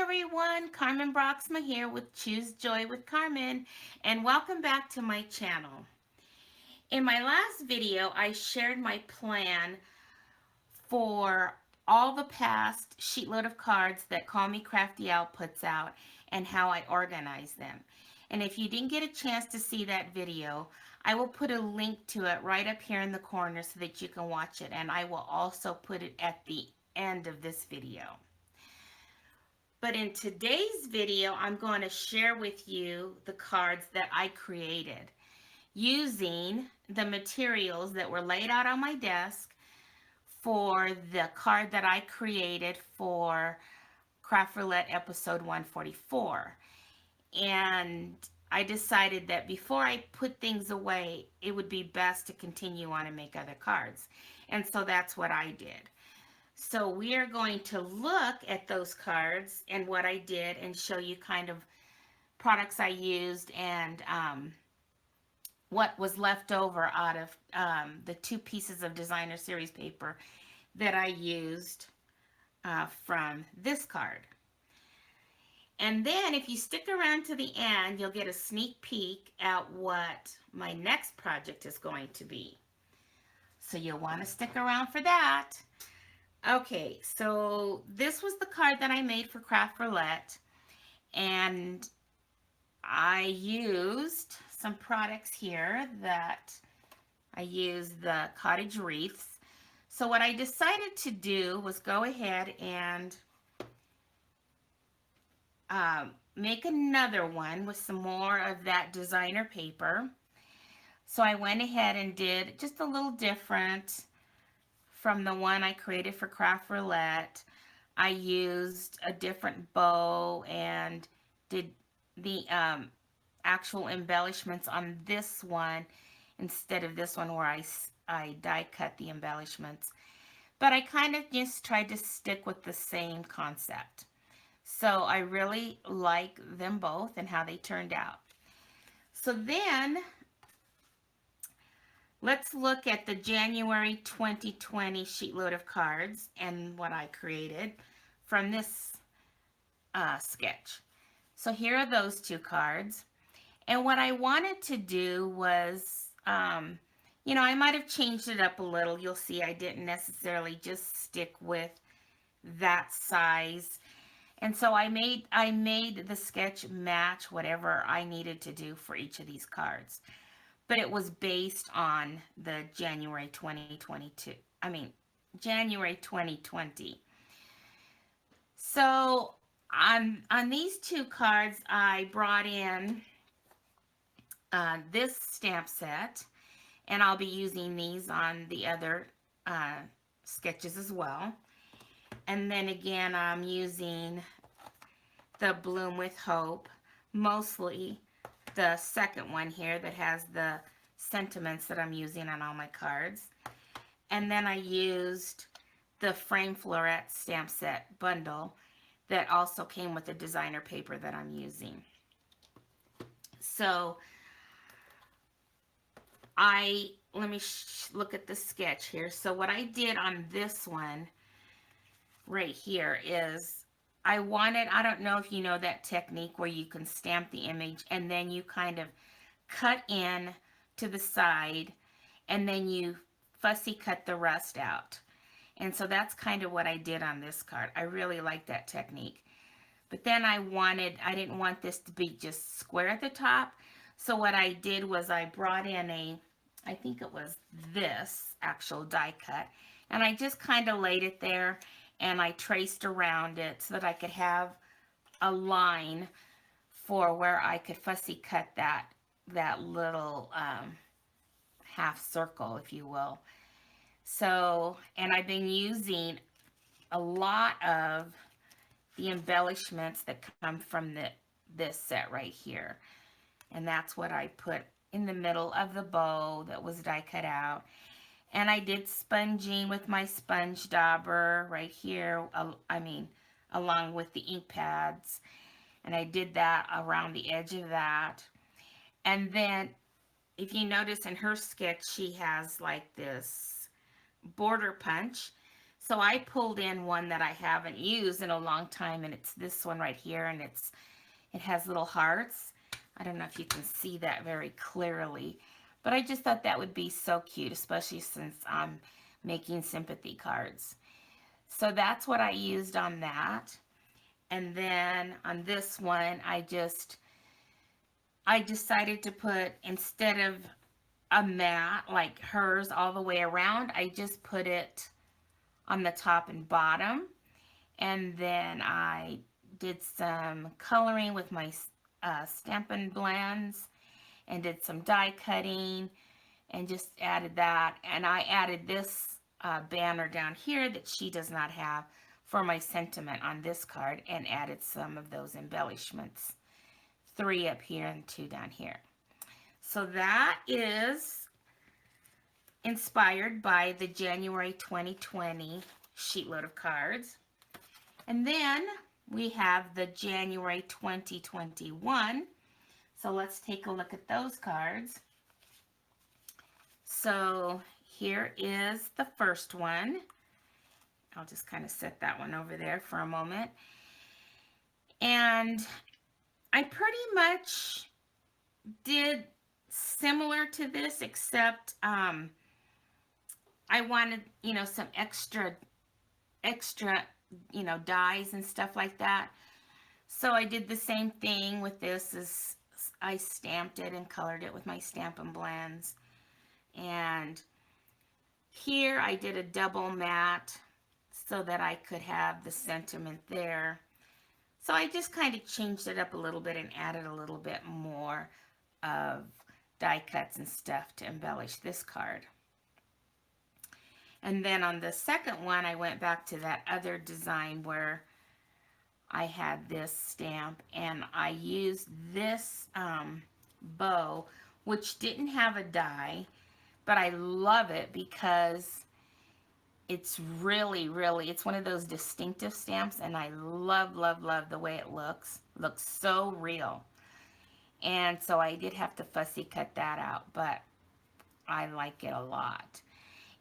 everyone, Carmen Broxma here with Choose Joy with Carmen, and welcome back to my channel. In my last video, I shared my plan for all the past sheetload of cards that Call Me Crafty Al puts out and how I organize them. And if you didn't get a chance to see that video, I will put a link to it right up here in the corner so that you can watch it, and I will also put it at the end of this video. But in today's video, I'm going to share with you the cards that I created using the materials that were laid out on my desk for the card that I created for Craft Roulette episode 144. And I decided that before I put things away, it would be best to continue on and make other cards. And so that's what I did. So we are going to look at those cards and what I did and show you kind of products I used and what was left over out of the two pieces of designer series paper that I used from this card. And then if you stick around to the end, you'll get a sneak peek at what my next project is going to be. So you'll want to stick around for that. Okay, so this was the card that I made for Craft Roulette, and I used some products here that I used the cottage wreaths. So what I decided to do was go ahead and make another one with some more of that designer paper. So I went ahead and did just a little different from the one I created for Craft Roulette. I used a different bow and did the actual embellishments on this one instead of this one where I die cut the embellishments. But I kind of just tried to stick with the same concept. So I really like them both and how they turned out. So then let's look at the January 2020 sheetload of cards and what I created from this sketch. So here are those two cards. And what I wanted to do was, I might have changed it up a little. You'll see I didn't necessarily just stick with that size. And so I made the sketch match whatever I needed to do for each of these cards. But it was based on the January 2020. So on these two cards, I brought in this stamp set, and I'll be using these on the other sketches as well. And then again, I'm using the Bloom with Hope, mostly the second one here that has the sentiments that I'm using on all my cards. And then I used the Frame Floret stamp set bundle that also came with the designer paper that I'm using. So let me look at the sketch here. So what I did on this one right here is I don't know if you know that technique where you can stamp the image and then you kind of cut in to the side and then you fussy cut the rest out. And so that's kind of what I did on this card. I really like that technique. But then I didn't want this to be just square at the top. So what I did was I brought in I think it was this actual die cut, and I just kind of laid it there and I traced around it so that I could have a line for where I could fussy cut that little half circle, if you will. So, and I've been using a lot of the embellishments that come from this set right here. And that's what I put in the middle of the bow that was die cut out. And I did sponging with my sponge dauber right here, along with the ink pads. And I did that around the edge of that. And then, if you notice in her sketch, she has like this border punch. So I pulled in one that I haven't used in a long time, and it's this one right here, and it has little hearts. I don't know if you can see that very clearly, but I just thought that would be so cute, especially since I'm making sympathy cards. So that's what I used on that. And then on this one, I decided to put, instead of a mat like hers all the way around, I just put it on the top and bottom. And then I did some coloring with my Stampin' Blends and did some die cutting and just added that. And I added this banner down here that she does not have for my sentiment on this card, and added some of those embellishments. 3 up here and 2 down here. So that is inspired by the January 2020 sheetload of cards. And then we have the January 2021. So let's take a look at those cards. So here is the first one. I'll just kind of set that one over there for a moment. And I pretty much did similar to this, except I wanted, some extra, dies and stuff like that. So I did the same thing with this. As I stamped it and colored it with my Stampin' Blends. And here I did a double mat so that I could have the sentiment there. So I just kind of changed it up a little bit and added a little bit more of die cuts and stuff to embellish this card. And then on the second one, I went back to that other design where I had this stamp, and I used this bow, which didn't have a die, but I love it because it's really, it's one of those distinctive stamps, and I love, love the way it looks. Looks so real. And so I did have to fussy cut that out, but I like it a lot.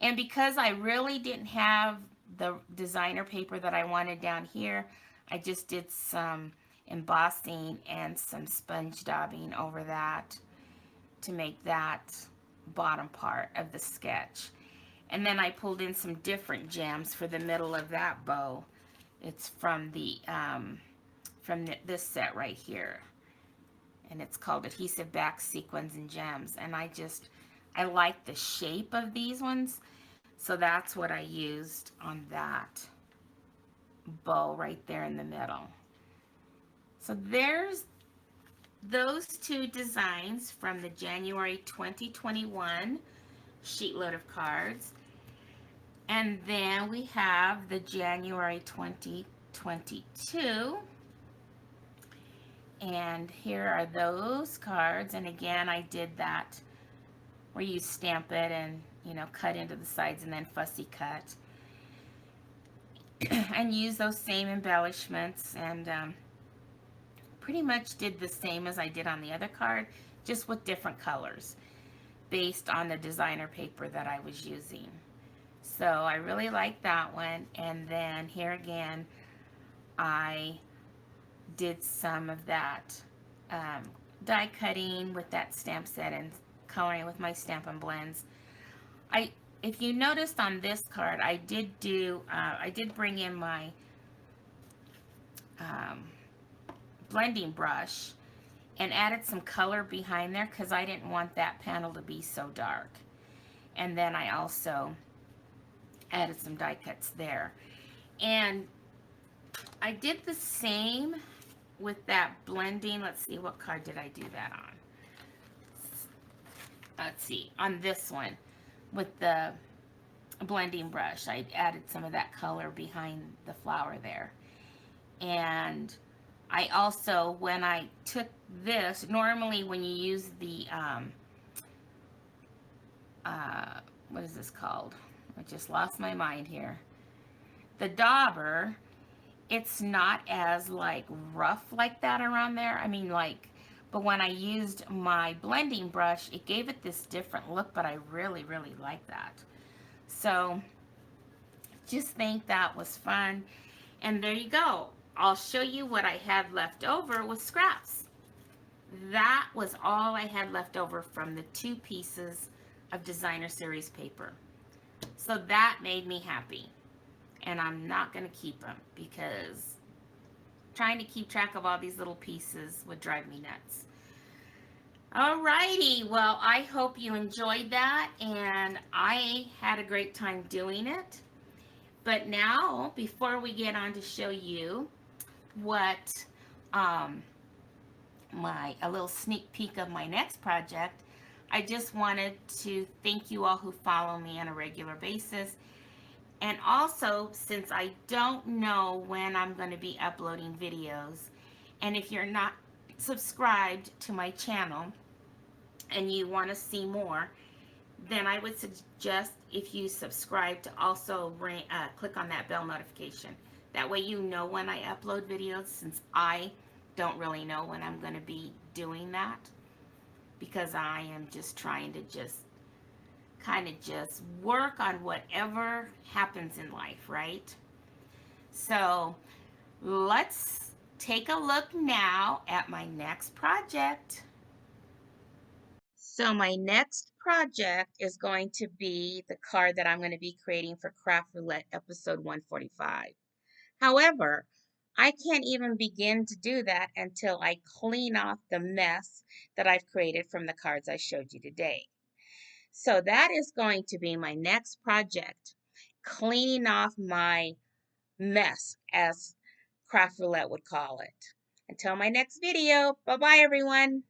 And because I really didn't have the designer paper that I wanted down here, I just did some embossing and some sponge daubing over that to make that bottom part of the sketch. And then I pulled in some different gems for the middle of that bow. It's from this set right here. And it's called Adhesive Back Sequins and Gems. And I like the shape of these ones. So that's what I used on that bow right there in the middle. So there's those 2 designs from the January 2021 sheetload of cards. And then we have the January 2022. And here are those cards. And again, I did that where you stamp it and, cut into the sides and then fussy cut. And use those same embellishments, and pretty much did the same as I did on the other card, just with different colors based on the designer paper that I was using. So I really like that one. And then here again, I did some of that die cutting with that stamp set and coloring with my Stampin' Blends. If you noticed on this card, I did bring in my blending brush and added some color behind there because I didn't want that panel to be so dark. And then I also added some die cuts there. And I did the same with that blending. Let's see, what card did I do that on? Let's see, on this one with the blending brush, I added some of that color behind the flower there. And I also, when I took this, normally when you use the what is this called? I just lost my mind here. The dauber, it's not as like rough like that around there. I mean, but when I used my blending brush, it gave it this different look, but I really like that. So just think that was fun. And there you go. I'll show you what I had left over with scraps. That was all I had left over from the 2 pieces of designer series paper. So that made me happy. And I'm not going to keep them because trying to keep track of all these little pieces would drive me nuts. Alrighty, well, I hope you enjoyed that, and I had a great time doing it. But now, before we get on to show you what um, a little sneak peek of my next project, I just wanted to thank you all who follow me on a regular basis. And also, since I don't know when I'm going to be uploading videos, and if you're not subscribed to my channel and you want to see more, then I would suggest if you subscribe to also click on that bell notification. That way you know when I upload videos, since I don't really know when I'm going to be doing that, because I am just trying to kind of just work on whatever happens in life, right? So let's take a look now at my next project. So my next project is going to be the card that I'm going to be creating for Craft Roulette episode 145. However, I can't even begin to do that until I clean off the mess that I've created from the cards I showed you today. So that is going to be my next project, cleaning off my mess, as Craft Roulette would call it. Until my next video, bye-bye everyone.